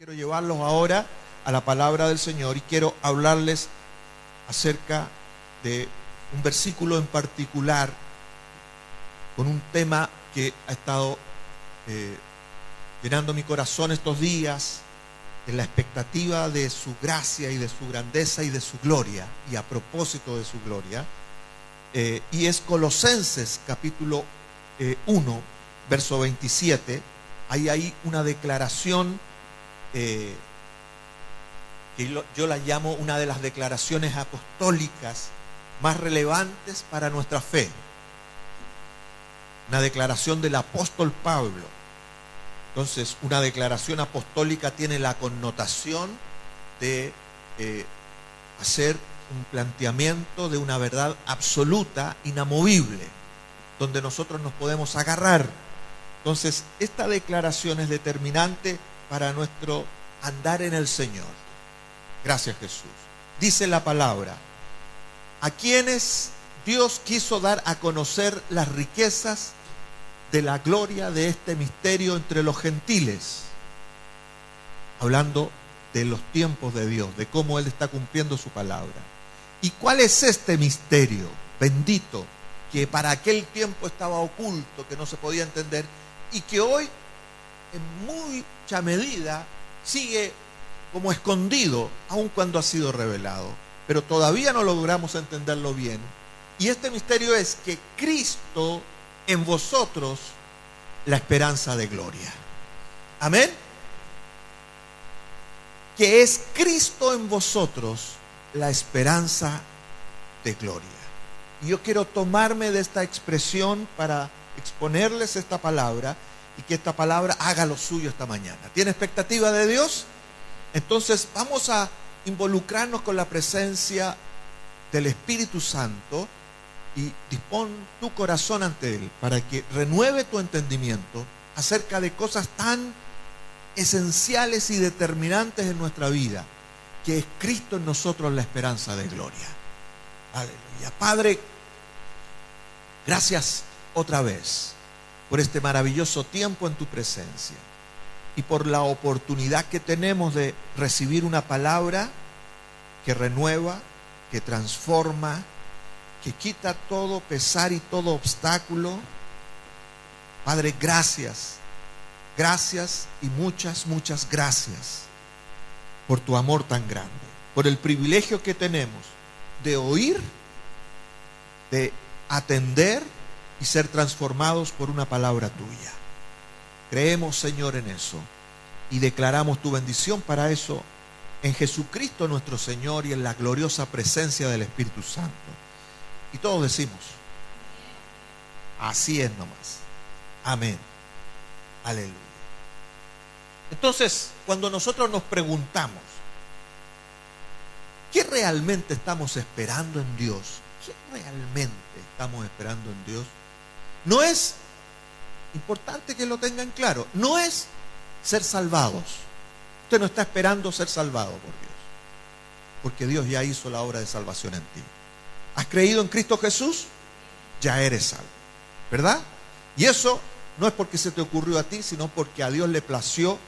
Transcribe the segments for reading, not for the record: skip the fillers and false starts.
Quiero llevarlos ahora a la palabra del Señor y quiero hablarles acerca de un versículo en particular con un tema que ha estado llenando mi corazón estos días en la expectativa de su gracia y de su grandeza y de su gloria, y a propósito de su gloria, y es Colosenses capítulo 1, verso 27. Hay ahí una declaración que yo la llamo una de las declaraciones apostólicas más relevantes para nuestra fe. Una declaración del apóstol Pablo. Entonces, una declaración apostólica tiene la connotación de hacer un planteamiento de una verdad absoluta, inamovible, donde nosotros nos podemos agarrar. Entonces, esta declaración es determinante para nuestro andar en el Señor. Gracias, Jesús. Dice la palabra: a quienes Dios quiso dar a conocer las riquezas de la gloria de este misterio entre los gentiles. Hablando de los tiempos de Dios, de cómo Él está cumpliendo su palabra. ¿Y cuál es este misterio bendito que para aquel tiempo estaba oculto, que no se podía entender, y que hoy en mucha medida sigue como escondido, aun cuando ha sido revelado? Pero todavía no logramos entenderlo bien. Y este misterio es que Cristo en vosotros, la esperanza de gloria. Amén. Que es Cristo en vosotros la esperanza de gloria. Y yo quiero tomarme de esta expresión para exponerles esta palabra y que esta palabra haga lo suyo esta mañana. ¿Tiene expectativa de Dios? Entonces vamos a involucrarnos con la presencia del Espíritu Santo y dispón tu corazón ante Él para que renueve tu entendimiento acerca de cosas tan esenciales y determinantes en nuestra vida, que es Cristo en nosotros la esperanza de gloria. Aleluya. Padre, gracias otra vez por este maravilloso tiempo en tu presencia y por la oportunidad que tenemos de recibir una palabra que renueva, que transforma, que quita todo pesar y todo obstáculo. Padre, gracias. Gracias y muchas, muchas gracias por tu amor tan grande, por el privilegio que tenemos de oír, de atender y ser transformados por una palabra tuya. Creemos, Señor, en eso y declaramos tu bendición para eso en Jesucristo nuestro Señor y en la gloriosa presencia del Espíritu Santo. Y todos decimos, así es nomás. Amén. Aleluya. Entonces, cuando nosotros nos preguntamos, ¿qué realmente estamos esperando en Dios? ¿Qué realmente estamos esperando en Dios? No es, importante que lo tengan claro, no es ser salvados. Usted no está esperando ser salvado por Dios, porque Dios ya hizo la obra de salvación en ti. ¿Has creído en Cristo Jesús? Ya eres salvo, ¿verdad? Y eso no es porque se te ocurrió a ti, sino porque a Dios le plació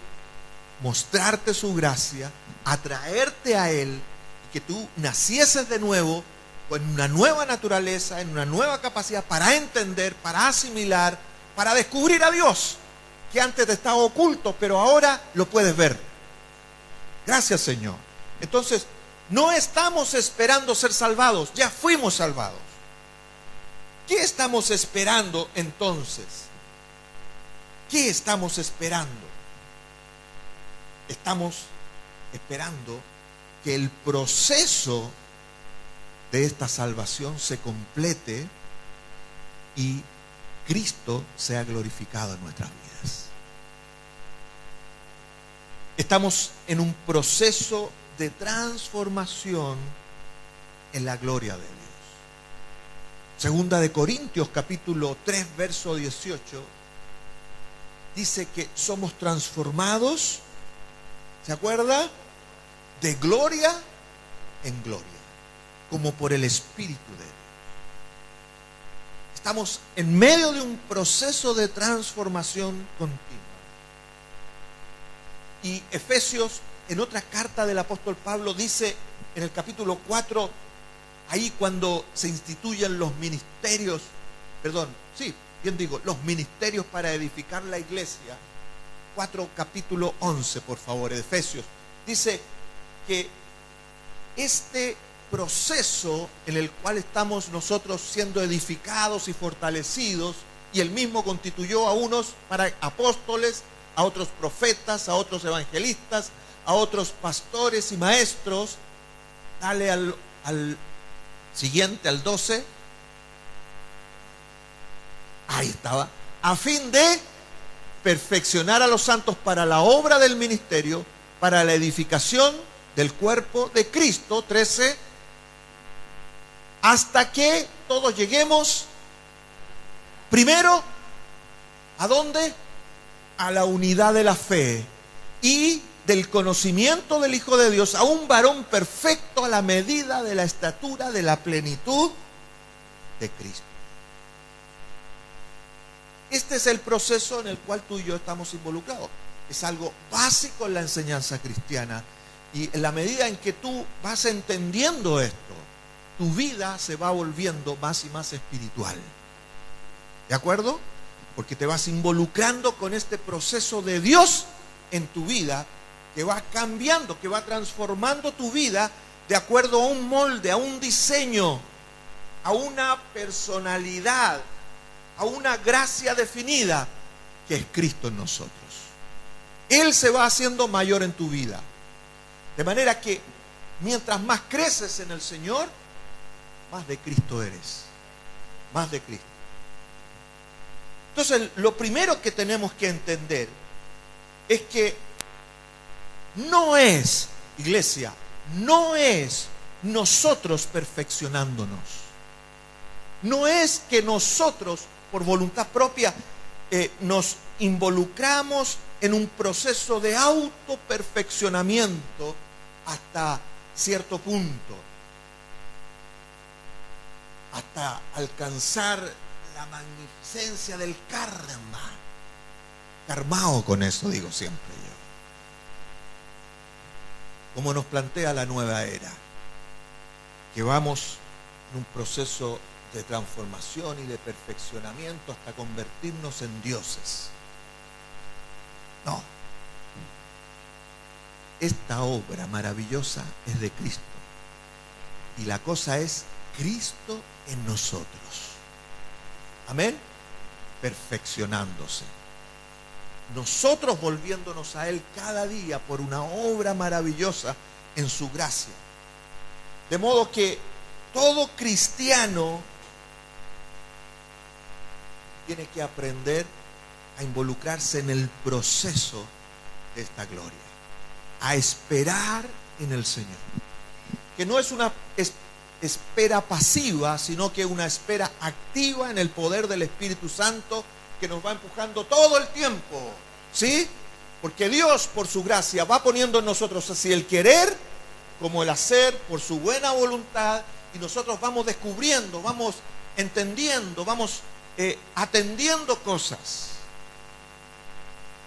mostrarte su gracia, atraerte a Él, y que tú nacieses de nuevo, con una nueva naturaleza, en una nueva capacidad para entender, para asimilar, para descubrir a Dios, que antes te estaba oculto, pero ahora lo puedes ver. Gracias, Señor. Entonces, no estamos esperando ser salvados, ya fuimos salvados. ¿Qué estamos esperando entonces? ¿Qué estamos esperando? Estamos esperando que el proceso de esta salvación se complete y Cristo sea glorificado en nuestras vidas. Estamos en un proceso de transformación en la gloria de Dios. Segunda de Corintios capítulo 3 verso 18 dice que somos transformados, ¿se acuerda? De gloria en gloria, como por el Espíritu de Dios. Estamos en medio de un proceso de transformación continua. Y Efesios, en otra carta del apóstol Pablo, dice en el capítulo 4, ahí cuando se instituyen los ministerios, los ministerios para edificar la iglesia, 4 capítulo 11, por favor, de Efesios, dice que este proceso en el cual estamos nosotros siendo edificados y fortalecidos, y él mismo constituyó a unos para apóstoles, a otros profetas, a otros evangelistas, a otros pastores y maestros. Dale al siguiente, al 12. Ahí estaba. A fin de perfeccionar a los santos para la obra del ministerio, para la edificación del cuerpo de Cristo, 13, hasta que todos lleguemos primero, ¿a dónde? A la unidad de la fe y del conocimiento del Hijo de Dios, a un varón perfecto a la medida de la estatura de la plenitud de Cristo. Este es el proceso en el cual tú y yo estamos involucrados. Es algo básico en la enseñanza cristiana. Y en la medida en que tú vas entendiendo esto, tu vida se va volviendo más y más espiritual. ¿De acuerdo? Porque te vas involucrando con este proceso de Dios en tu vida, que va cambiando, que va transformando tu vida de acuerdo a un molde, a un diseño, a una personalidad, a una gracia definida, que es Cristo en nosotros. Él se va haciendo mayor en tu vida. De manera que mientras más creces en el Señor, más de Cristo eres. Más de Cristo. Entonces, lo primero que tenemos que entender es que no es, iglesia, no es nosotros perfeccionándonos. No es que nosotros, por voluntad propia, nos involucramos en un proceso de autoperfeccionamiento hasta cierto punto, hasta alcanzar la magnificencia del karma. Karmao con eso, digo siempre yo. Como nos plantea la nueva era, que vamos en un proceso de transformación y de perfeccionamiento hasta convertirnos en dioses. No. Esta obra maravillosa es de Cristo. Y la cosa es Cristo en nosotros. Amén. Perfeccionándose. Nosotros volviéndonos a Él cada día por una obra maravillosa en su gracia. De modo que todo cristiano tiene que aprender a involucrarse en el proceso de esta gloria, a esperar en el Señor, que no es una espera pasiva, sino que una espera activa en el poder del Espíritu Santo, que nos va empujando todo el tiempo, ¿sí? Porque Dios, por su gracia, va poniendo en nosotros así el querer como el hacer por su buena voluntad, y nosotros vamos descubriendo, vamos entendiendo, vamos atendiendo cosas.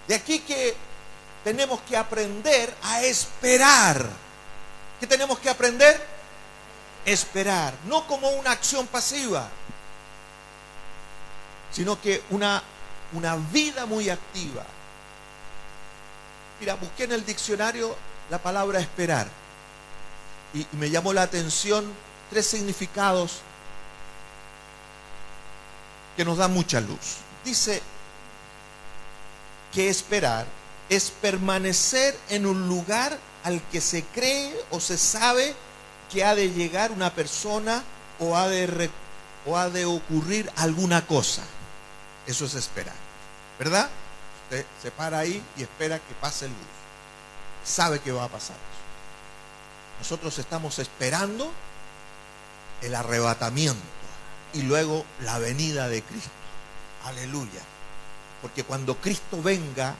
De aquí que tenemos que aprender a esperar. ¿Qué tenemos que aprender? Esperar, no como una acción pasiva, sino que una vida muy activa. Mira, busqué en el diccionario la palabra esperar y me llamó la atención 3 significados que nos dan mucha luz. Dice que esperar es permanecer en un lugar al que se cree o se sabe que ha de llegar una persona o ha de ocurrir alguna cosa. Eso es esperar, ¿verdad? Usted se para ahí y espera que pase el bus. Sabe que va a pasar eso. Nosotros estamos esperando el arrebatamiento y luego la venida de Cristo. Aleluya. Porque cuando Cristo venga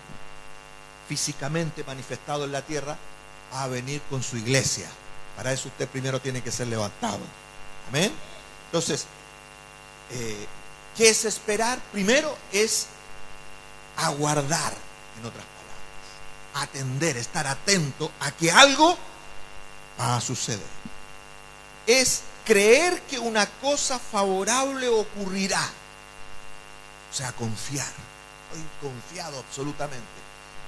físicamente manifestado en la tierra, va a venir con su iglesia. Para eso usted primero tiene que ser levantado. Amén. Entonces, ¿qué es esperar? Primero es aguardar, en otras palabras. atender, estar atento a que algo va a suceder. Es creer que una cosa favorable ocurrirá. O sea, confiar. Estoy confiado absolutamente.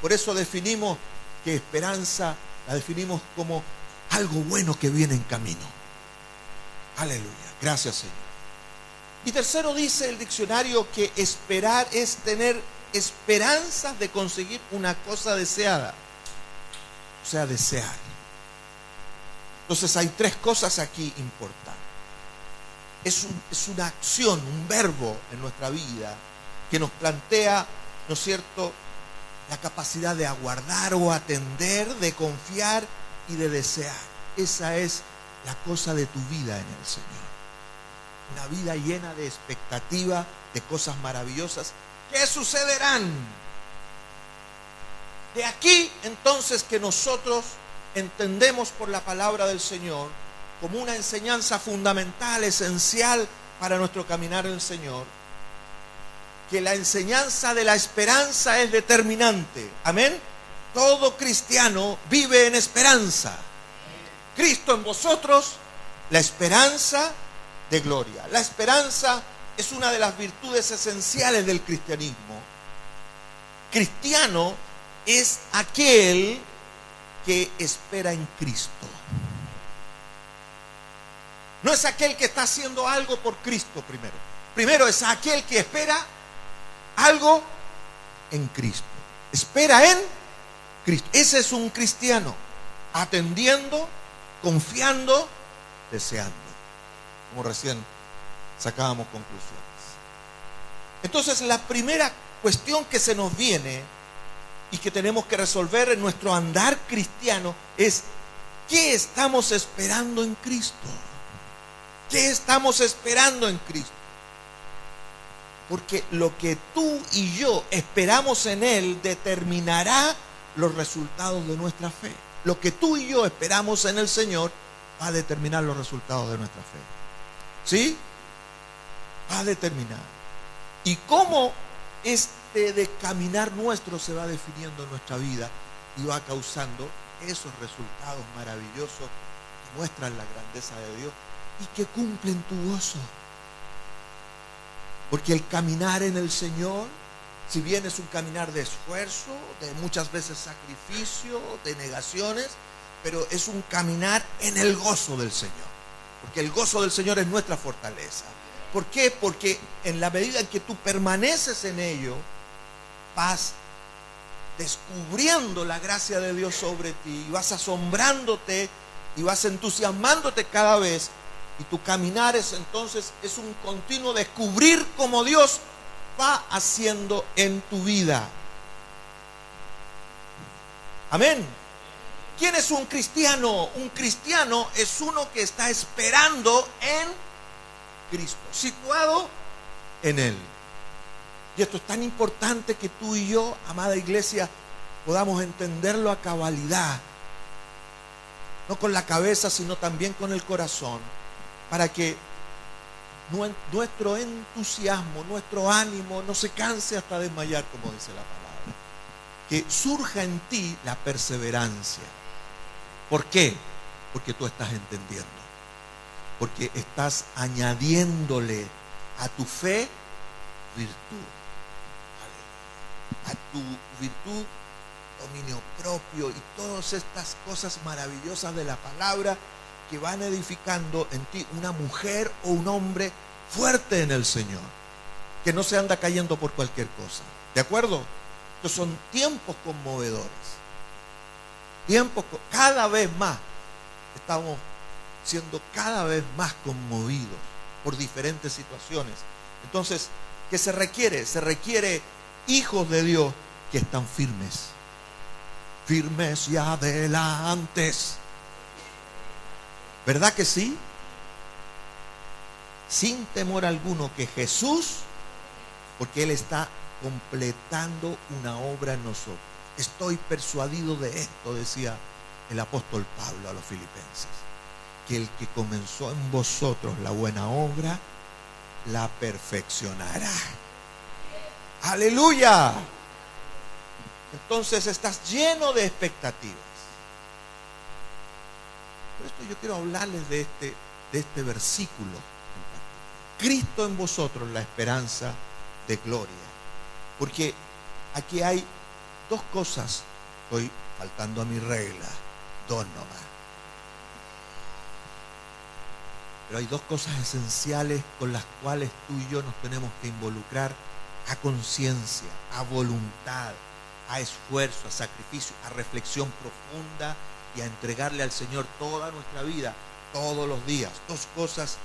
Por eso definimos que esperanza, la definimos como algo bueno que viene en camino. Aleluya. Gracias, Señor. Y tercero, dice el diccionario que esperar es tener esperanzas de conseguir una cosa deseada. O sea, desear. Entonces hay tres cosas aquí importantes. Es una acción, un verbo en nuestra vida que nos plantea, ¿no es cierto?, la capacidad de aguardar o atender, de confiar y de desear. Esa es la cosa de tu vida en el Señor. Una vida llena de expectativa, de cosas maravillosas que sucederán. De aquí entonces que nosotros entendemos por la palabra del Señor como una enseñanza fundamental, esencial para nuestro caminar en el Señor, que la enseñanza de la esperanza es determinante. Amén. Todo cristiano vive en esperanza. Cristo en vosotros, la esperanza de gloria. La esperanza es una de las virtudes esenciales del cristianismo. Cristiano es aquel que espera en Cristo. No es aquel que está haciendo algo por Cristo primero. Primero es aquel que espera algo en Cristo. Espera en Cristo. Ese es un cristiano, atendiendo, confiando, deseando. Como recién sacábamos conclusiones. Entonces, la primera cuestión que se nos viene y que tenemos que resolver en nuestro andar cristiano es: ¿qué estamos esperando en Cristo? ¿Qué estamos esperando en Cristo? Porque lo que tú y yo esperamos en Él determinará los resultados de nuestra fe. Lo que tú y yo esperamos en el Señor va a determinar los resultados de nuestra fe. ¿Sí? Va a determinar. Y cómo de caminar nuestro se va definiendo en nuestra vida y va causando esos resultados maravillosos que muestran la grandeza de Dios y que cumplen tu gozo. Porque el caminar en el Señor, si bien es un caminar de esfuerzo, de muchas veces sacrificio, de negaciones, pero es un caminar en el gozo del Señor. Porque el gozo del Señor es nuestra fortaleza. ¿Por qué? Porque en la medida en que tú permaneces en ello, vas descubriendo la gracia de Dios sobre ti, y vas asombrándote y vas entusiasmándote cada vez. Y tu caminar entonces es un continuo descubrir cómo Dios va haciendo en tu vida. Amén. ¿Quién es un cristiano? Un cristiano es uno que está esperando en Cristo, situado en Él. Y esto es tan importante que tú y yo, amada iglesia, podamos entenderlo a cabalidad. No con la cabeza, sino también con el corazón. Para que nuestro entusiasmo, nuestro ánimo no se canse hasta desmayar, como dice la palabra. Que surja en ti la perseverancia. ¿Por qué? Porque tú estás entendiendo. Porque estás añadiéndole a tu fe virtud. A tu virtud, dominio propio y todas estas cosas maravillosas de la palabra que van edificando en ti una mujer o un hombre fuerte en el Señor, que no se anda cayendo por cualquier cosa. ¿De acuerdo? Estos son tiempos conmovedores. Cada vez más estamos siendo cada vez más conmovidos por diferentes situaciones. Entonces, ¿qué se requiere? Se requiere hijos de Dios que están firmes y adelantes. ¿Verdad que sí? Sin temor alguno que Jesús, porque Él está completando una obra en nosotros. Estoy persuadido de esto, decía el apóstol Pablo a los filipenses, que el que comenzó en vosotros la buena obra, la perfeccionará. ¡Aleluya! entonces estás lleno de expectativas. Por esto yo quiero hablarles de este versículo. Cristo en vosotros, la esperanza de gloria. Porque aquí hay dos cosas. Estoy faltando a mi regla, dos nomás. Pero hay dos cosas esenciales con las cuales tú y yo nos tenemos que involucrar a conciencia, a voluntad, a esfuerzo, a sacrificio, a reflexión profunda y a entregarle al Señor toda nuestra vida, todos los días. Dos cosas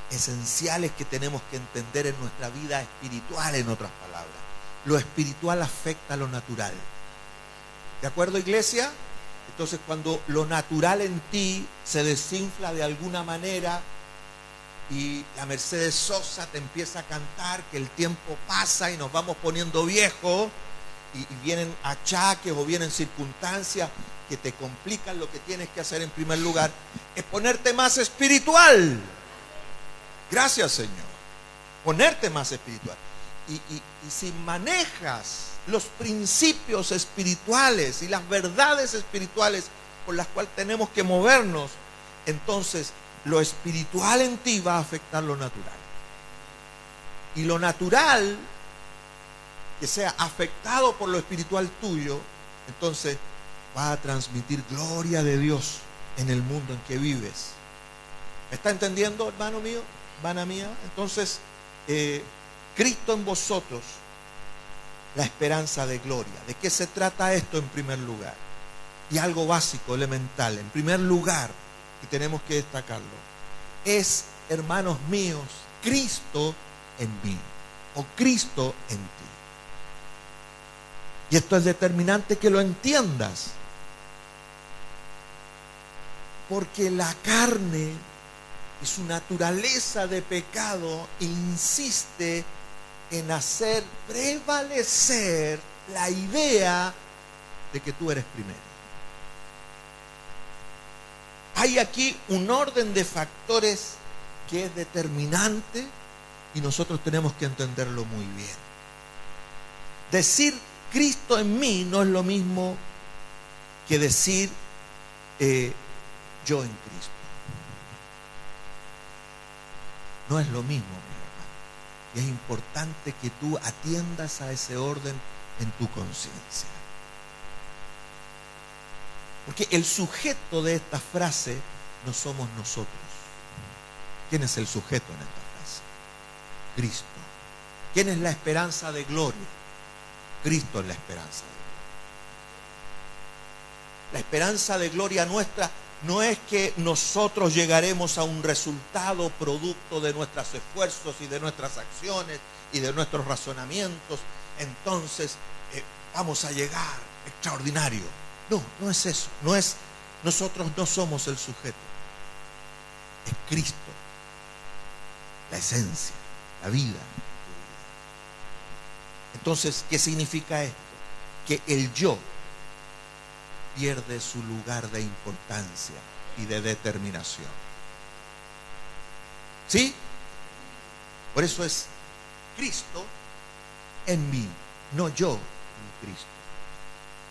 esenciales que tenemos que entender en nuestra vida espiritual, en otras palabras. Lo espiritual afecta a lo natural. ¿De acuerdo, iglesia? Entonces, cuando lo natural en ti se desinfla de alguna manera y la Mercedes Sosa te empieza a cantar que el tiempo pasa y nos vamos poniendo viejos y vienen achaques o vienen circunstancias que te complican, lo que tienes que hacer en primer lugar es ponerte más espiritual. Gracias, Señor. Ponerte más espiritual. Y si manejas los principios espirituales y las verdades espirituales por las cuales tenemos que movernos, entonces lo espiritual en ti va a afectar lo natural. Y lo natural que sea afectado por lo espiritual tuyo, entonces va a transmitir gloria de Dios en el mundo en que vives. ¿Me está entendiendo, hermano mío? ¿Hermana mía? Entonces, Cristo en vosotros, la esperanza de gloria. ¿De qué se trata esto en primer lugar? Y algo básico, elemental. En primer lugar, y tenemos que destacarlo, es, hermanos míos, Cristo en mí, o Cristo en ti. Y esto es determinante que lo entiendas, porque la carne y su naturaleza de pecado insiste en hacer prevalecer la idea de que tú eres primero. Hay aquí un orden de factores que es determinante y nosotros tenemos que entenderlo muy bien. Decir Cristo en mí no es lo mismo que decir yo en Cristo. No es lo mismo, mi hermano. Y es importante que tú atiendas a ese orden en tu conciencia. Porque el sujeto de esta frase no somos nosotros. ¿Quién es el sujeto en esta frase? Cristo. ¿Quién es la esperanza de gloria? Cristo es la esperanza de gloria. La esperanza de gloria nuestra no es que nosotros llegaremos a un resultado producto de nuestros esfuerzos y de nuestras acciones y de nuestros razonamientos. Entonces vamos a llegar extraordinario. No, no es eso. Nosotros no somos el sujeto. Es Cristo, la esencia, la vida. Entonces, ¿qué significa esto? Que el yo pierde su lugar de importancia y de determinación. ¿Sí? Por eso es Cristo en mí, no yo en Cristo.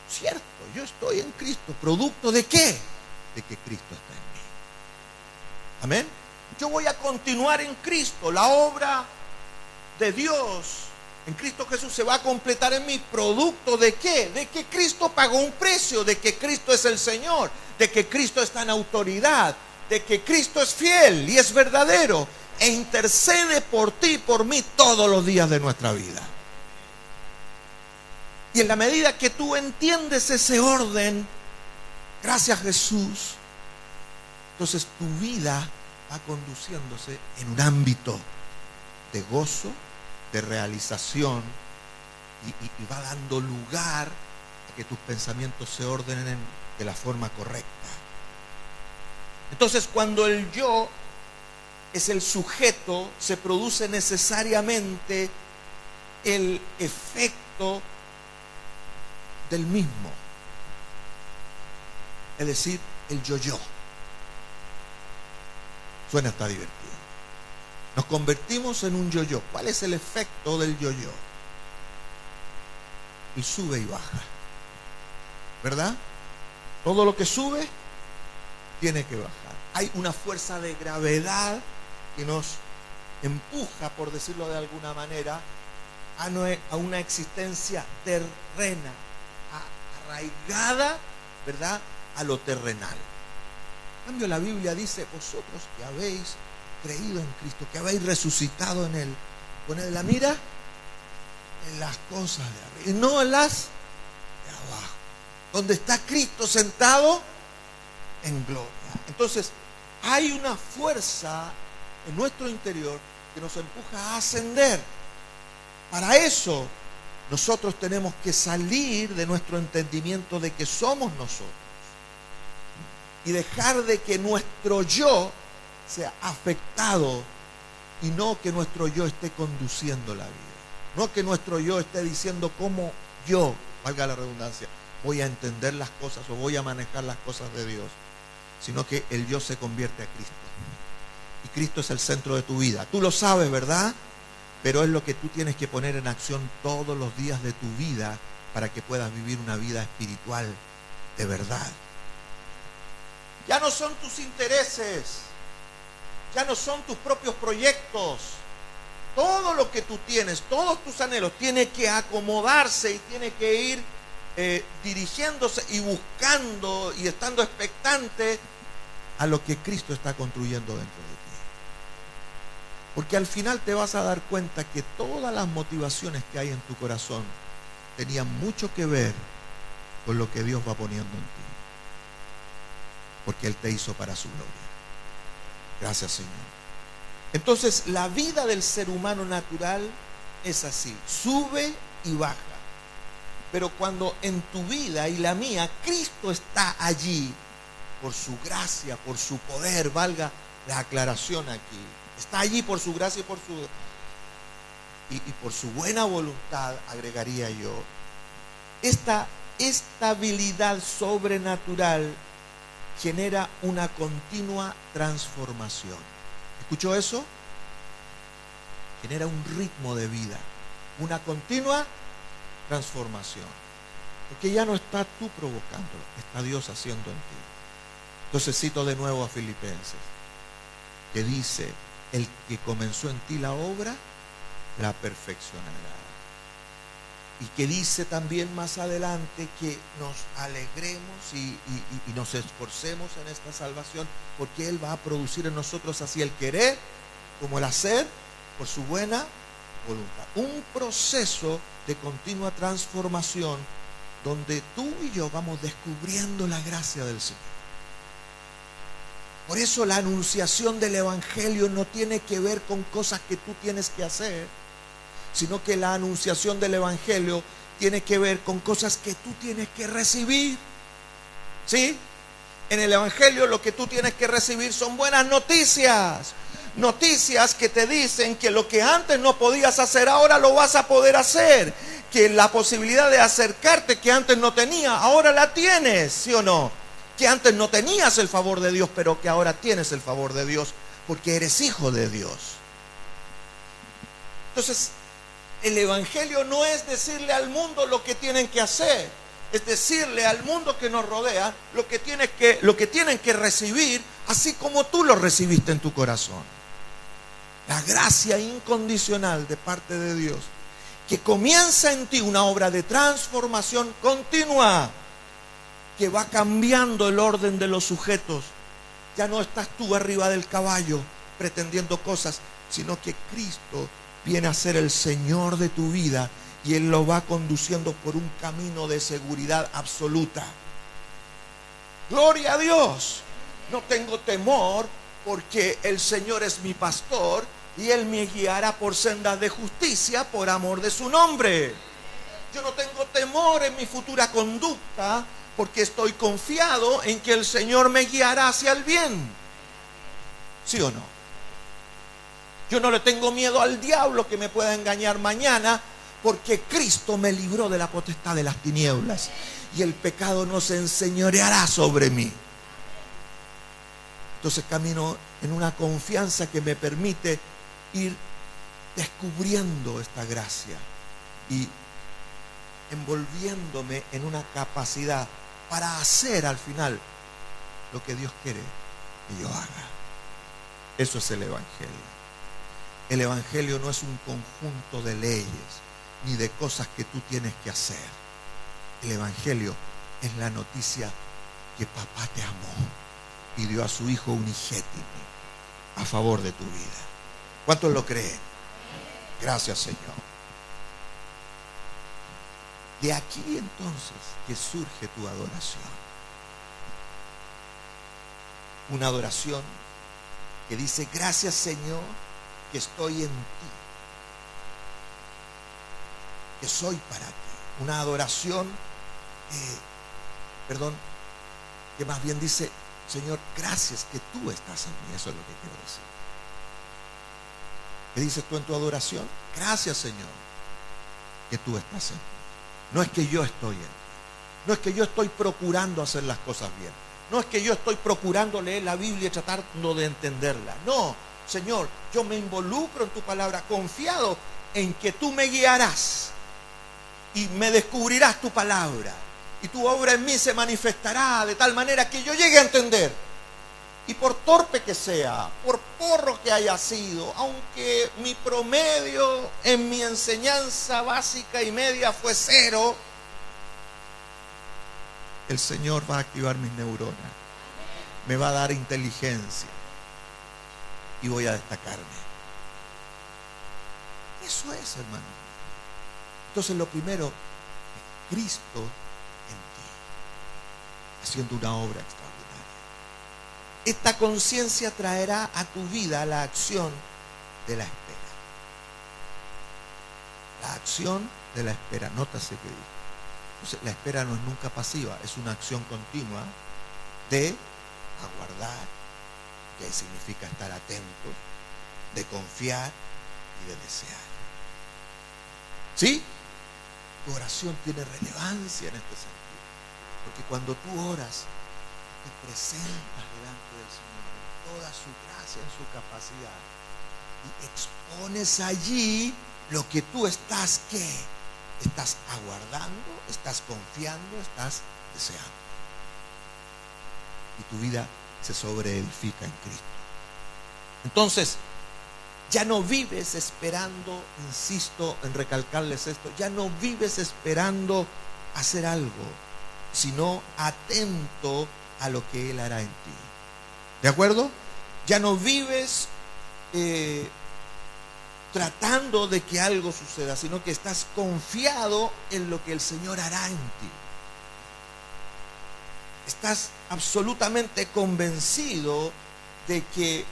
Cierto, yo estoy en Cristo. ¿Producto de qué? De que Cristo está en mí. Amén. Yo voy a continuar en Cristo. La obra de Dios en Cristo Jesús se va a completar en mí. ¿Producto de qué? De que Cristo pagó un precio, de que Cristo es el Señor, de que Cristo está en autoridad, de que Cristo es fiel y es verdadero e intercede por ti y por mí todos los días de nuestra vida. Y en la medida que tú entiendes ese orden, gracias a Jesús, entonces tu vida va conduciéndose en un ámbito de gozo, de realización y va dando lugar a que tus pensamientos se ordenen de la forma correcta. Entonces, cuando el yo es el sujeto, se produce necesariamente el efecto del mismo, es decir, el yo-yo. Suena hasta divertido. Nos convertimos en un yo-yo. ¿Cuál es el efecto del yo-yo? y sube y baja, ¿verdad? Todo lo que sube tiene que bajar. Hay una fuerza de gravedad que nos empuja, por decirlo de alguna manera, a una existencia terrena, arraigada, ¿verdad?, a lo terrenal. En cambio, la Biblia dice: vosotros que habéis creído en Cristo, que habéis resucitado en Él, poned la mira en las cosas de arriba y no en las de abajo, donde está Cristo sentado en gloria. Entonces, hay una fuerza en nuestro interior que nos empuja a ascender. Para eso, nosotros tenemos que salir de nuestro entendimiento de que somos nosotros y dejar de que nuestro yo sea afectado y no que nuestro yo esté conduciendo la vida. No que nuestro yo esté diciendo cómo yo, valga la redundancia, voy a entender las cosas o voy a manejar las cosas de Dios, sino que el yo se convierte a Cristo. Y Cristo es el centro de tu vida. Tú lo sabes, ¿verdad? Pero es lo que tú tienes que poner en acción todos los días de tu vida para que puedas vivir una vida espiritual de verdad. Ya no son tus intereses, ya no son tus propios proyectos. Todo lo que tú tienes, todos tus anhelos, tiene que acomodarse y tiene que ir dirigiéndose y buscando y estando expectante a lo que Cristo está construyendo dentro de ti. Porque al final te vas a dar cuenta que todas las motivaciones que hay en tu corazón tenían mucho que ver con lo que Dios va poniendo en ti. Porque Él te hizo para su gloria. Gracias, Señor. Entonces, la vida del ser humano natural es así: sube y baja. Pero cuando en tu vida y la mía Cristo está allí, por su gracia, por su poder, valga la aclaración aquí, está allí por su gracia y por su buena voluntad, agregaría yo, esta estabilidad sobrenatural genera una continua transformación. ¿Escuchó eso? Genera un ritmo de vida, una continua transformación. Porque ya no estás tú provocándolo, está Dios haciendo en ti. Entonces cito de nuevo a Filipenses, que dice: el que comenzó en ti la obra, la perfeccionará. Y que dice también más adelante que nos alegremos y nos esforcemos en esta salvación, porque Él va a producir en nosotros así el querer como el hacer por su buena voluntad. Un proceso de continua transformación donde tú y yo vamos descubriendo la gracia del Señor. Por eso la anunciación del Evangelio no tiene que ver con cosas que tú tienes que hacer, sino que la anunciación del Evangelio tiene que ver con cosas que tú tienes que recibir. ¿Sí? En el Evangelio lo que tú tienes que recibir son buenas noticias. Noticias que te dicen que lo que antes no podías hacer, ahora lo vas a poder hacer. Que la posibilidad de acercarte que antes no tenía, ahora la tienes, ¿sí o no? Que antes no tenías el favor de Dios, pero que ahora tienes el favor de Dios, porque eres hijo de Dios. Entonces, el Evangelio no es decirle al mundo lo que tienen que hacer, es decirle al mundo que nos rodea lo que tienen que recibir, así como tú lo recibiste en tu corazón. La gracia incondicional de parte de Dios, que comienza en ti una obra de transformación continua, que va cambiando el orden de los sujetos. Ya no estás tú arriba del caballo pretendiendo cosas, sino que Cristo viene a ser el Señor de tu vida y Él lo va conduciendo por un camino de seguridad absoluta. Gloria a Dios. No tengo temor porque el Señor es mi pastor y Él me guiará por sendas de justicia por amor de su nombre. Yo no tengo temor en mi futura conducta porque estoy confiado en que el Señor me guiará hacia el bien. ¿Sí o no? Yo no le tengo miedo al diablo que me pueda engañar mañana, porque Cristo me libró de la potestad de las tinieblas y el pecado no se enseñoreará sobre mí. Entonces camino en una confianza que me permite ir descubriendo esta gracia y envolviéndome en una capacidad para hacer al final lo que Dios quiere que yo haga. Eso es el Evangelio. El Evangelio no es un conjunto de leyes ni de cosas que tú tienes que hacer. El Evangelio es la noticia que papá te amó y dio a su Hijo unigénito a favor de tu vida. ¿Cuántos lo creen? Gracias, Señor. De aquí entonces que surge tu adoración. Una adoración que dice: gracias, Señor, que estoy en ti, que soy para ti. Una adoración que más bien dice: Señor, gracias que tú estás en mí. Eso es lo que quiero decir. ¿Qué dices tú en tu adoración? Gracias, Señor, que tú estás en mí. No es que yo estoy en ti. No es que yo estoy procurando hacer las cosas bien. No es que yo estoy procurando leer la Biblia y tratando de entenderla. No, Señor, yo me involucro en tu palabra, confiado en que tú me guiarás y me descubrirás tu palabra. Y tu obra en mí se manifestará de tal manera que yo llegue a entender. Y por torpe que sea, por porro que haya sido, aunque mi promedio en mi enseñanza básica y media fue 0, el Señor va a activar mis neuronas, me va a dar inteligencia y voy a destacarme. Eso es, hermano. Entonces lo primero es Cristo en ti, haciendo una obra extraordinaria. Esta conciencia traerá a tu vida la acción de la espera. La acción de la espera. Nótase que dice. Entonces, la espera no es nunca pasiva, es una acción continua de aguardar, que significa estar atento, de confiar y de desear. ¿Sí? Tu oración tiene relevancia en este sentido, porque cuando tú oras, te presentas delante del Señor en toda su gracia, en su capacidad, y expones allí lo que tú estás, ¿qué? Estás aguardando, estás confiando, estás deseando. Y tu vida se sobreedifica en Cristo. Entonces, ya no vives esperando, insisto en recalcarles esto, ya no vives esperando hacer algo, sino atento a lo que Él hará en ti. ¿De acuerdo? Ya no vives tratando de que algo suceda, sino que estás confiado en lo que el Señor hará en ti. Estás absolutamente convencido de que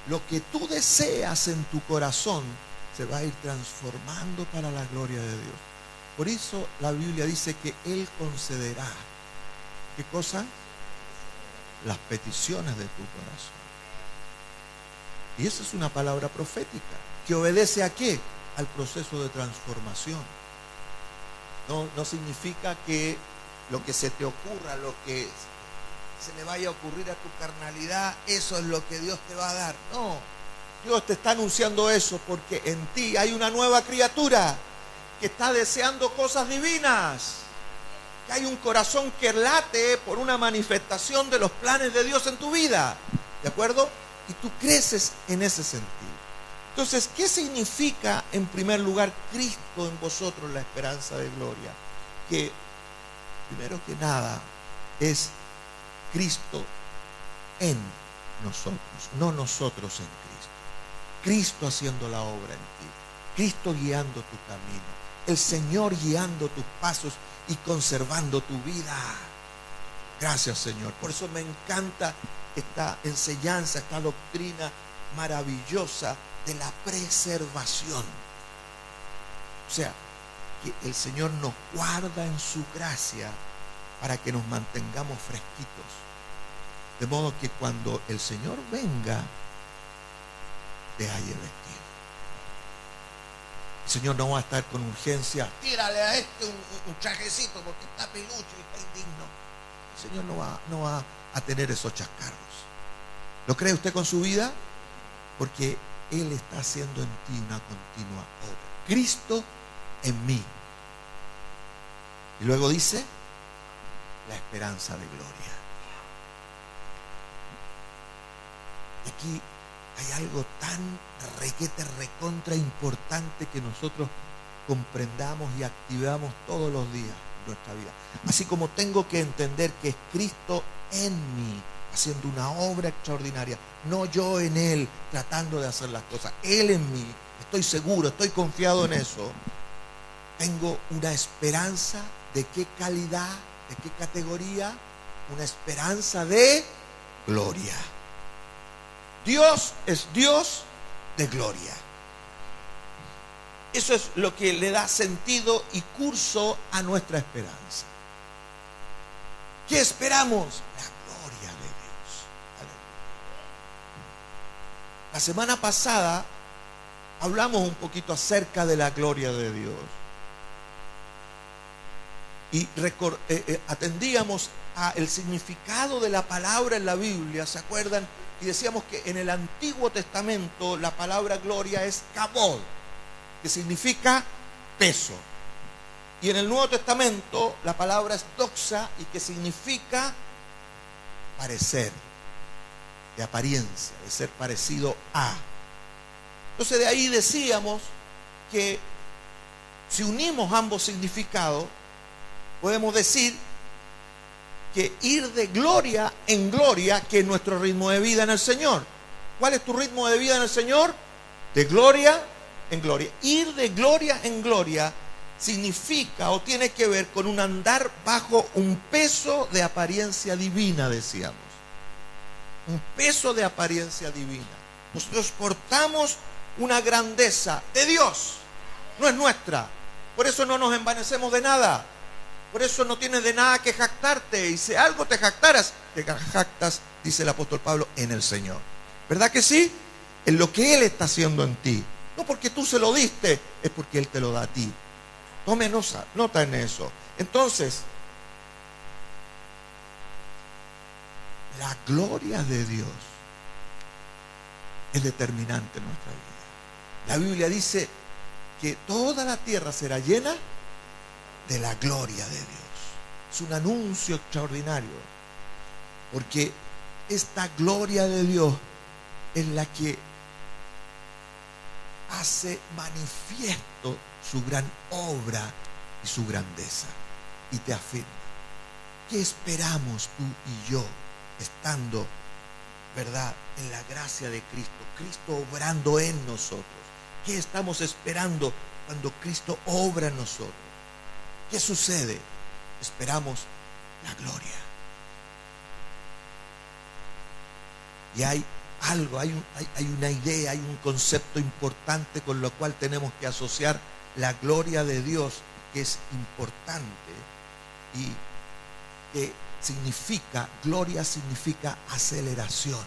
lo que tú deseas en tu corazón se va a ir transformando para la gloria de Dios. Por eso la Biblia dice que Él concederá, ¿qué cosa? Las peticiones de tu corazón. Y esa es una palabra profética, que obedece ¿a qué? Al proceso de transformación. No significa que lo que se te ocurra, lo que se le vaya a ocurrir a tu carnalidad, eso es lo que Dios te va a dar. No, Dios te está anunciando eso porque en ti hay una nueva criatura que está deseando cosas divinas. Que hay un corazón que late por una manifestación de los planes de Dios en tu vida. ¿De acuerdo? Y tú creces en ese sentido. Entonces, ¿qué significa en primer lugar Cristo en vosotros, la esperanza de gloria? Que primero que nada es Cristo en nosotros, no nosotros en Cristo. Cristo haciendo la obra en ti, Cristo guiando tu camino, el Señor guiando tus pasos y conservando tu vida. Gracias, Señor. Por eso me encanta esta enseñanza, esta doctrina maravillosa de la preservación. O sea, que el Señor nos guarda en su gracia para que nos mantengamos fresquitos. De modo que cuando el Señor venga, te halle vestido. El Señor no va a estar con urgencia. Tírale a este un trajecito porque está pelucho y está indigno. El Señor no va a tener esos chascarros. ¿Lo cree usted con su vida? Porque Él está haciendo en ti una continua obra. Cristo en mí. Y luego dice, la esperanza de gloria. Y aquí hay algo tan recontra importante que nosotros comprendamos y activamos todos los días en nuestra vida. Así como tengo que entender que es Cristo en mí, haciendo una obra extraordinaria, no yo en Él, tratando de hacer las cosas, Él en mí, estoy seguro, estoy confiado en eso. Tengo una esperanza, ¿de qué calidad? ¿De qué categoría? Una esperanza de gloria. Dios es Dios de gloria. Eso es lo que le da sentido y curso a nuestra esperanza. ¿Qué esperamos? La gloria de Dios. La semana pasada hablamos un poquito acerca de la gloria de Dios. Y atendíamos al significado de la palabra en la Biblia, ¿se acuerdan? Y decíamos que en el Antiguo Testamento la palabra gloria es kabod, que significa peso. Y en el Nuevo Testamento la palabra es doxa, y que significa parecer, de apariencia, de ser parecido a. Entonces de ahí decíamos que si unimos ambos significados, podemos decir que ir de gloria en gloria, que es nuestro ritmo de vida en el Señor. ¿Cuál es tu ritmo de vida en el Señor? De gloria en gloria. Ir de gloria en gloria significa o tiene que ver con un andar bajo un peso de apariencia divina, decíamos. Un peso de apariencia divina. Nosotros portamos una grandeza de Dios, no es nuestra. Por eso no nos envanecemos de nada. Por eso no tienes de nada que jactarte. Y si algo te jactaras, te jactas, dice el apóstol Pablo, en el Señor. ¿Verdad que sí? En lo que Él está haciendo en ti. No porque tú se lo diste, es porque Él te lo da a ti. Tome nota en eso. Entonces, la gloria de Dios es determinante en nuestra vida. La Biblia dice que toda la tierra será llena de la gloria de Dios. Es un anuncio extraordinario, porque esta gloria de Dios es la que hace manifiesto su gran obra y su grandeza, y te afirma. ¿Qué esperamos tú y yo estando, verdad, en la gracia de Cristo? Cristo obrando en nosotros. ¿Qué estamos esperando cuando Cristo obra en nosotros? ¿Qué sucede? Esperamos la gloria. Y hay algo, hay una idea, hay un concepto importante con lo cual tenemos que asociar la gloria de Dios, que es importante y que significa, gloria significa aceleración.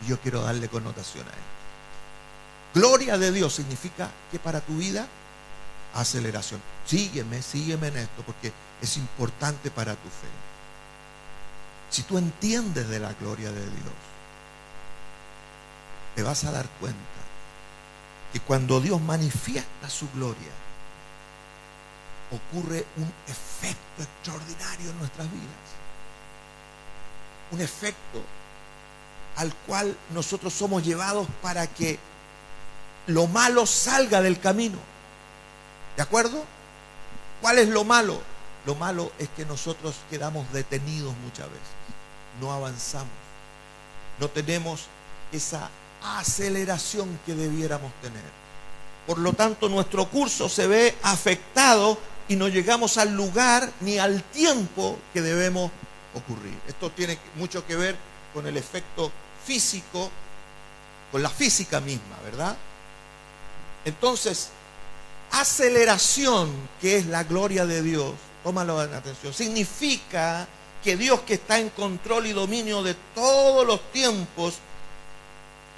Y yo quiero darle connotación a esto. Gloria de Dios significa que para tu vida, aceleración. Sígueme en esto, porque es importante para tu fe. Si tú entiendes de la gloria de Dios, te vas a dar cuenta que cuando Dios manifiesta su gloria, ocurre un efecto extraordinario en nuestras vidas. Un efecto al cual nosotros somos llevados para que lo malo salga del camino. ¿De acuerdo? ¿Cuál es lo malo? Lo malo es que nosotros quedamos detenidos muchas veces. No avanzamos. No tenemos esa aceleración que debiéramos tener. Por lo tanto, nuestro curso se ve afectado y no llegamos al lugar ni al tiempo que debemos ocurrir. Esto tiene mucho que ver con el efecto físico, con la física misma, ¿verdad? Entonces, aceleración, que es la gloria de Dios, tómalo en atención, significa que Dios, que está en control y dominio de todos los tiempos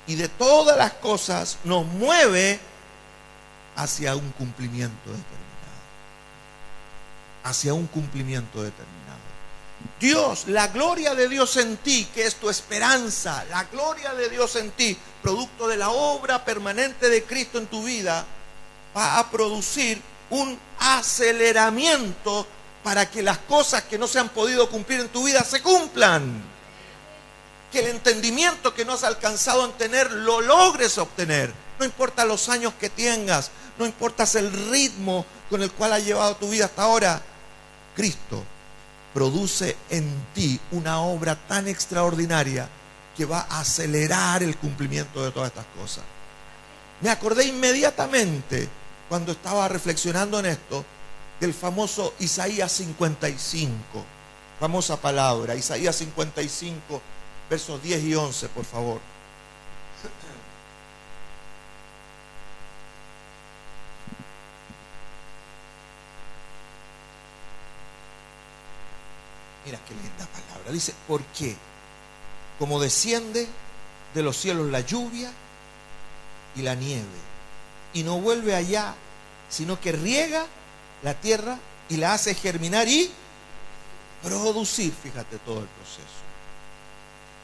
y de todas las cosas, nos mueve hacia un cumplimiento determinado. Hacia un cumplimiento determinado. Dios, la gloria de Dios en ti, que es tu esperanza, la gloria de Dios en ti, producto de la obra permanente de Cristo en tu vida, va a producir un aceleramiento para que las cosas que no se han podido cumplir en tu vida se cumplan. Que el entendimiento que no has alcanzado a tener lo logres obtener. No importa los años que tengas, no importa el ritmo con el cual has llevado tu vida hasta ahora. Cristo produce en ti una obra tan extraordinaria que va a acelerar el cumplimiento de todas estas cosas. Me acordé inmediatamente, cuando estaba reflexionando en esto, del famoso Isaías 55, famosa palabra, Isaías 55, versos 10 y 11, por favor. Mira qué linda palabra. Dice, ¿por qué? Como desciende de los cielos la lluvia y la nieve, y no vuelve allá, sino que riega la tierra y la hace germinar y producir, fíjate todo el proceso.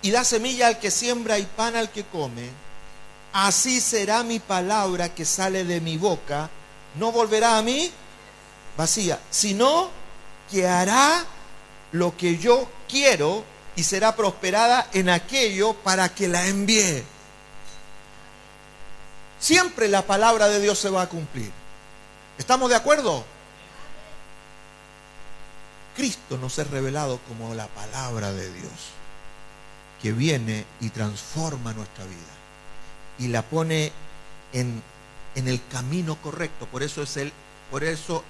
Y da semilla al que siembra y pan al que come. Así será mi palabra que sale de mi boca. No volverá a mí vacía, sino que hará lo que yo quiero y será prosperada en aquello para que la envíe. Siempre la palabra de Dios se va a cumplir. ¿Estamos de acuerdo? Cristo nos es revelado como la palabra de Dios, que viene y transforma nuestra vida y la pone en el camino correcto. Por eso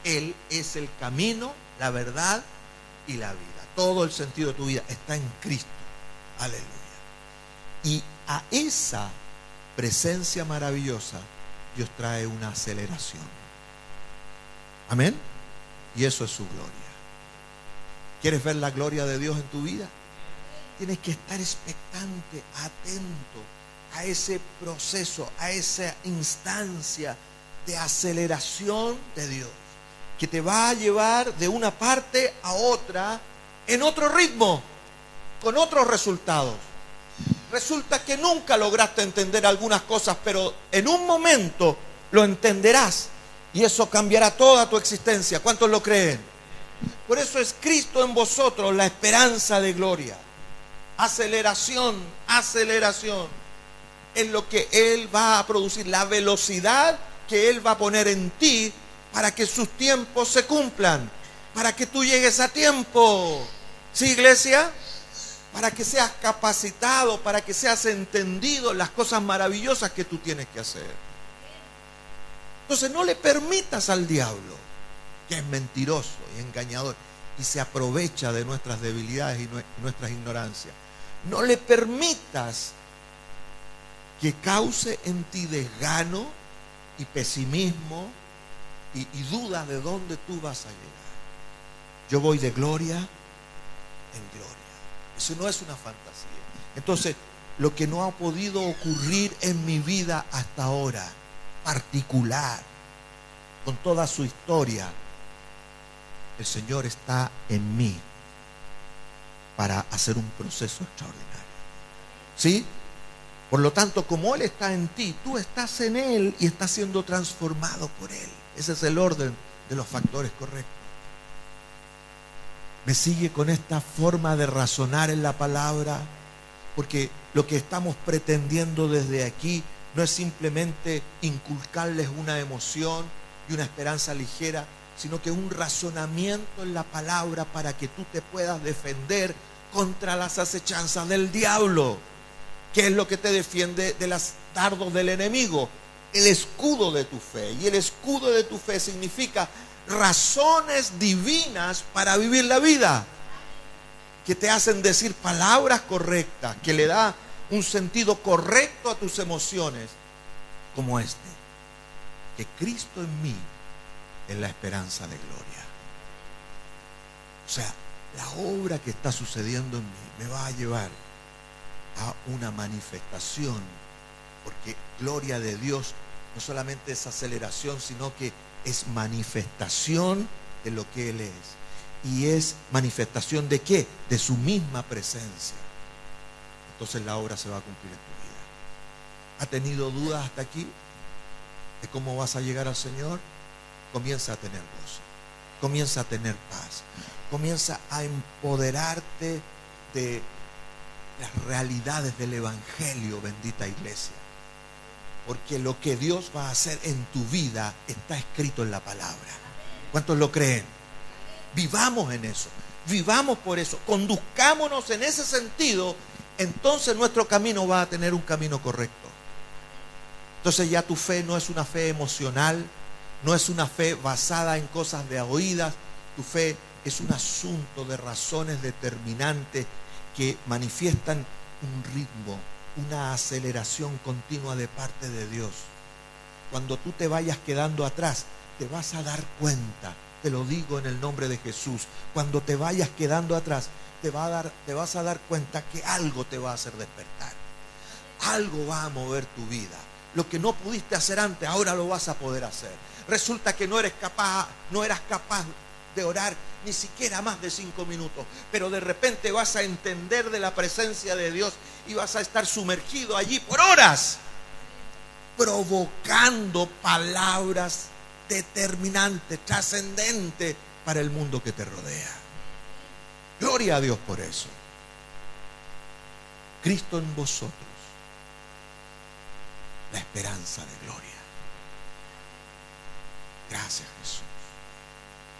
Él es el camino, la verdad y la vida. Todo el sentido de tu vida está en Cristo. Aleluya. Y a esa presencia maravillosa Dios trae una aceleración. Amén. Y eso es su gloria. ¿Quieres ver la gloria de Dios en tu vida? Tienes que estar expectante, atento a ese proceso, a esa instancia de aceleración de Dios, que te va a llevar de una parte a otra en otro ritmo, con otros resultados. Resulta que nunca lograste entender algunas cosas, pero en un momento lo entenderás y eso cambiará toda tu existencia. ¿Cuántos lo creen? Por eso es Cristo en vosotros la esperanza de gloria. Aceleración, aceleración en lo que Él va a producir, la velocidad que Él va a poner en ti para que sus tiempos se cumplan, para que tú llegues a tiempo. ¿Sí, iglesia? Para que seas capacitado, para que seas entendido en las cosas maravillosas que tú tienes que hacer. Entonces no le permitas al diablo, que es mentiroso y engañador y se aprovecha de nuestras debilidades y nuestras ignorancias. No le permitas que cause en ti desgano y pesimismo y duda de dónde tú vas a llegar. Yo voy de gloria en gloria. Eso no es una fantasía. Entonces, lo que no ha podido ocurrir en mi vida hasta ahora, particular, con toda su historia, el Señor está en mí para hacer un proceso extraordinario. ¿Sí? Por lo tanto, como Él está en ti, tú estás en Él y estás siendo transformado por Él. Ese es el orden de los factores correctos. ¿Me sigue con esta forma de razonar en la palabra? Porque lo que estamos pretendiendo desde aquí no es simplemente inculcarles una emoción y una esperanza ligera, sino que un razonamiento en la palabra para que tú te puedas defender contra las acechanzas del diablo. ¿Qué es lo que te defiende de los dardos del enemigo? El escudo de tu fe. Y el escudo de tu fe significa razones divinas para vivir la vida, que te hacen decir palabras correctas, que le da un sentido correcto a tus emociones, como este: que Cristo en mí es la esperanza de gloria. O sea, la obra que está sucediendo en mí me va a llevar a una manifestación, porque gloria de Dios no solamente es aceleración, sino que es manifestación de lo que Él es. ¿Y es manifestación de qué? De su misma presencia. Entonces la obra se va a cumplir en tu vida. ¿Ha tenido dudas hasta aquí de cómo vas a llegar al Señor? Comienza a tener gozo. comienza a tener paz, comienza a empoderarte de las realidades del Evangelio, bendita iglesia. Porque lo que Dios va a hacer en tu vida está escrito en la palabra. ¿Cuántos lo creen? Vivamos en eso, vivamos por eso, conduzcámonos en ese sentido. Entonces nuestro camino va a tener un camino correcto. Entonces ya tu fe no es una fe emocional, no es una fe basada en cosas de oídas. Tu fe es un asunto de razones determinantes que manifiestan un ritmo, una aceleración continua de parte de Dios. Cuando tú te vayas quedando atrás, te vas a dar cuenta, te lo digo en el nombre de Jesús, cuando te vayas quedando atrás, te vas a dar cuenta que algo te va a hacer despertar. Algo va a mover tu vida. Lo que no pudiste hacer antes, ahora lo vas a poder hacer. Resulta que no eras capaz de orar ni siquiera más de 5 minutos, pero de repente vas a entender de la presencia de Dios y vas a estar sumergido allí por horas, provocando palabras determinantes, trascendentes para el mundo que te rodea. Gloria a Dios por eso. Cristo en vosotros, la esperanza de gloria. Gracias, Jesús.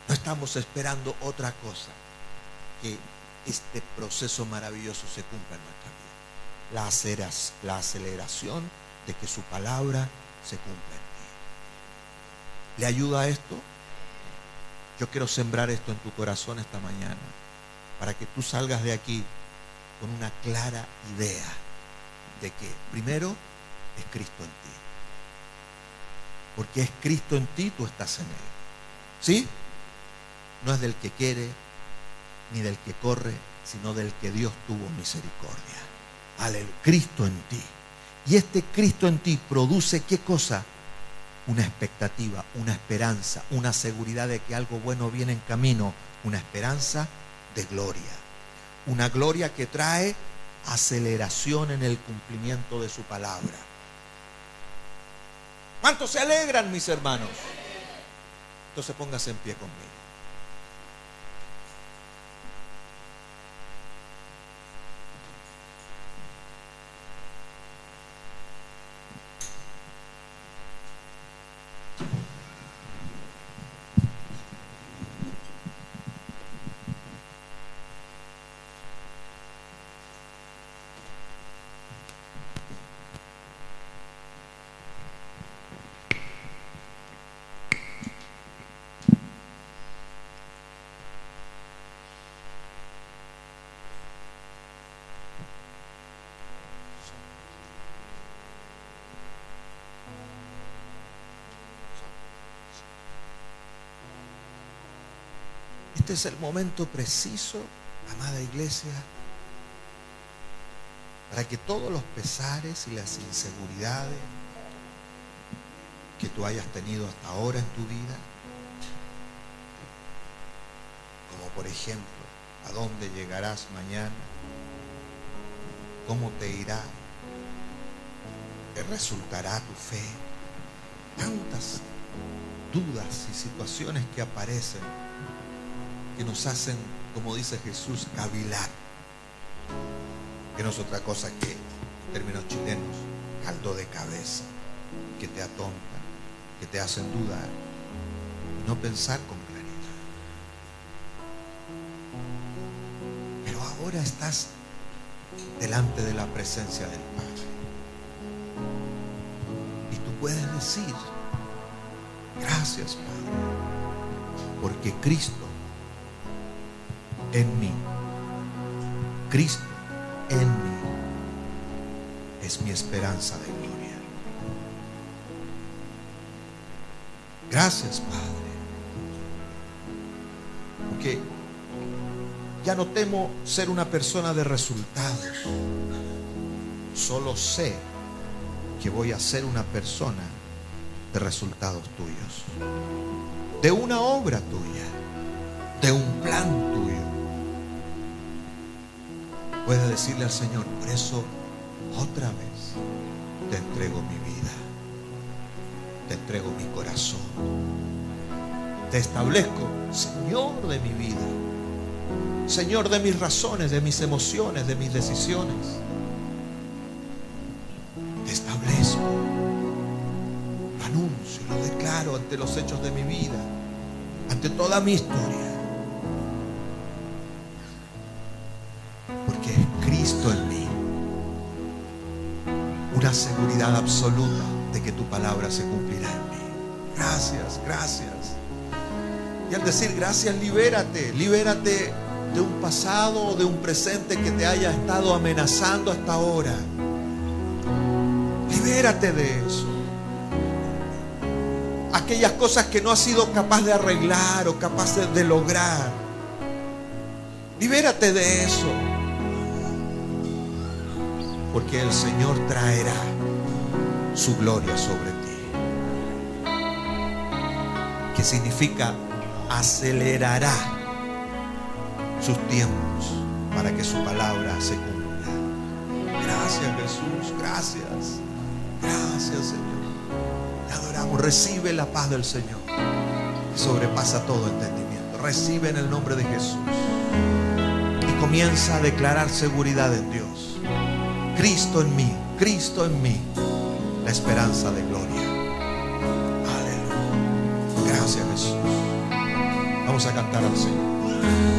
No estamos esperando otra cosa que este proceso maravilloso se cumpla en nuestra vida. La aceleración de que su palabra se cumpla en ti. ¿Le ayuda esto? Yo quiero sembrar esto en tu corazón esta mañana, para que tú salgas de aquí con una clara idea de que primero es Cristo en ti. Porque es Cristo en ti, tú estás en Él. ¿Sí? No es del que quiere ni del que corre, sino del que Dios tuvo misericordia. Aleluya. Cristo en ti. Y este Cristo en ti produce ¿qué cosa? Una expectativa, una esperanza, una seguridad de que algo bueno viene en camino, una esperanza de gloria. Una gloria que trae aceleración en el cumplimiento de su palabra. ¿Cuántos se alegran, mis hermanos? Entonces póngase en pie conmigo. Este es el momento preciso, amada iglesia, para que todos los pesares y las inseguridades que tú hayas tenido hasta ahora en tu vida, como por ejemplo, ¿a dónde llegarás mañana? ¿Cómo te irá? ¿Qué resultará tu fe? Tantas dudas y situaciones que aparecen, que nos hacen, como dice Jesús, cavilar, que no es otra cosa que, en términos chilenos, caldo de cabeza, que te atontan, que te hacen dudar y no pensar con claridad. Pero ahora estás delante de la presencia del Padre y tú puedes decir: gracias, Padre, porque Cristo en mí, Cristo en mí es mi esperanza de gloria. Gracias, Padre, porque ya no temo ser una persona de resultados, solo sé que voy a ser una persona de resultados tuyos, de una obra tuya, de un plan tuyo. Puedes decirle al Señor: por eso otra vez te entrego mi vida, te entrego mi corazón, Te establezco Señor de mi vida, Señor de mis razones, de mis emociones, de mis decisiones. Te establezco, lo anuncio, lo declaro ante los hechos de mi vida, ante toda mi historia. Porque es Cristo en mí, una seguridad absoluta de que tu palabra se cumplirá en mí. Gracias, gracias. Y al decir gracias, libérate de un pasado o de un presente que te haya estado amenazando hasta ahora. Libérate de eso. Aquellas cosas que no has sido capaz de arreglar o capaz de lograr. Libérate de eso. Porque el Señor traerá su gloria sobre ti. Que significa acelerará sus tiempos para que su palabra se cumpla. Gracias, Jesús, gracias. Gracias, Señor. Te adoramos. Recibe la paz del Señor, que sobrepasa todo entendimiento. Recibe en el nombre de Jesús y comienza a declarar seguridad en Dios. Cristo en mí, la esperanza de gloria. Aleluya. Gracias, Jesús. Vamos a cantar al Señor.